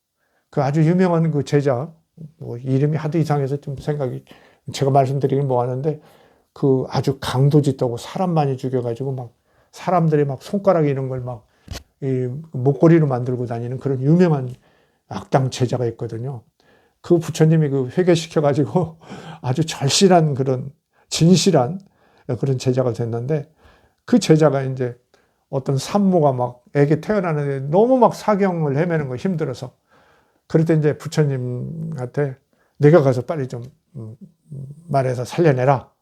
그 아주 유명한 그 제자 뭐 이름이 하도 이상해서 좀 생각이 제가 말씀드리긴 뭐하는데 그 아주 강도 짓다고 사람 많이 죽여가지고 막 사람들이 막 손가락 이런 걸 막 이 목걸이로 만들고 다니는 그런 유명한 악당 제자가 있거든요. 그 부처님이 그 회개시켜가지고 아주 절실한 그런 진실한 그런 제자가 됐는데 그 제자가 이제 어떤 산모가 막 애기 태어나는데 너무 막 사경을 헤매는 거 힘들어서 그럴 때 이제 부처님한테 내가 가서 빨리 좀 말해서 살려내라.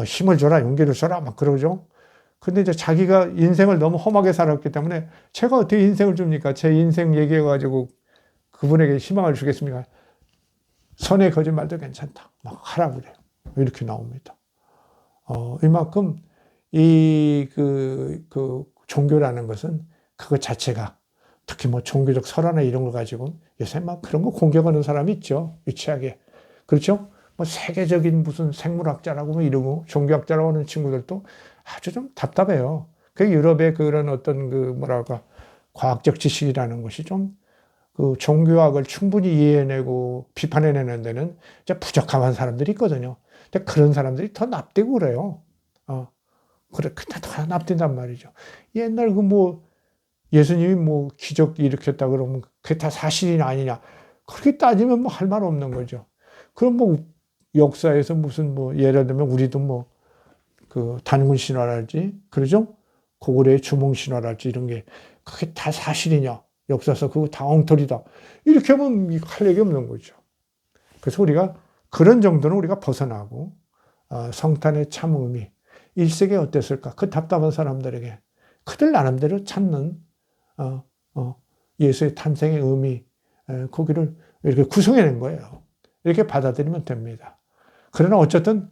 힘을 줘라, 용기를 줘라, 막 그러죠. 근데 이제 자기가 인생을 너무 험하게 살았기 때문에 제가 어떻게 인생을 줍니까? 제 인생 얘기해가지고 그분에게 희망을 주겠습니까? 선의 거짓말도 괜찮다. 막 하라고 그래요. 이렇게 나옵니다. 이만큼 그 종교라는 것은 그것 자체가 특히 뭐 종교적 설화나 이런 걸 가지고 요새 막 그런 거 공격하는 사람이 있죠. 유치하게. 그렇죠? 뭐 세계적인 무슨 생물학자라고 뭐 이러고 종교학자라고 하는 친구들도 아주 좀 답답해요. 그 유럽의 그런 어떤 그 뭐랄까 과학적 지식이라는 것이 좀 그 종교학을 충분히 이해해내고 비판해내는 데는 이제 부적합한 사람들이 있거든요. 근데 그런 사람들이 더 납대고 그래요. 그래, 더 납된단 말이죠. 옛날 그 뭐 예수님이 뭐 기적 일으켰다 그러면 그게 다 사실이냐 아니냐. 그렇게 따지면 뭐 할 말 없는 거죠. 그럼 뭐 역사에서 무슨 뭐 예를 들면 우리도 뭐 그 단군 신화랄지 그러죠? 고구려의 주몽 신화랄지 이런 게 그게 다 사실이냐? 역사서 그거 다 엉터리다. 이렇게 하면 할 얘기 없는 거죠. 그래서 우리가 그런 정도는 우리가 벗어나고 성탄의 참 의미 1세기에 어땠을까? 그 답답한 사람들에게 그들 나름대로 찾는 예수의 탄생의 의미 거기를 이렇게 구성해낸 거예요. 이렇게 받아들이면 됩니다. 그러나 어쨌든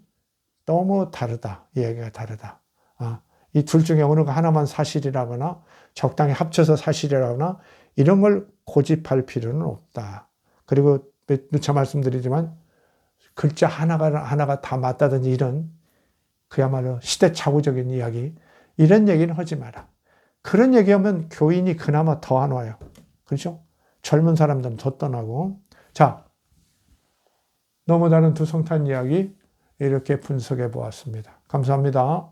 너무 다르다. 이야기가 다르다. 이 둘 중에 어느 하나만 사실이라거나 적당히 합쳐서 사실이라거나 이런 걸 고집할 필요는 없다. 그리고 누차 말씀드리지만 글자 하나가 다 맞다든지 이런 그야말로 시대착오적인 이야기 이런 얘기는 하지 마라. 그런 얘기하면 교인이 그나마 더 안 와요. 그렇죠? 젊은 사람들은 더 떠나고. 자, 너무 다른 두 성탄 이야기 이렇게 분석해 보았습니다. 감사합니다.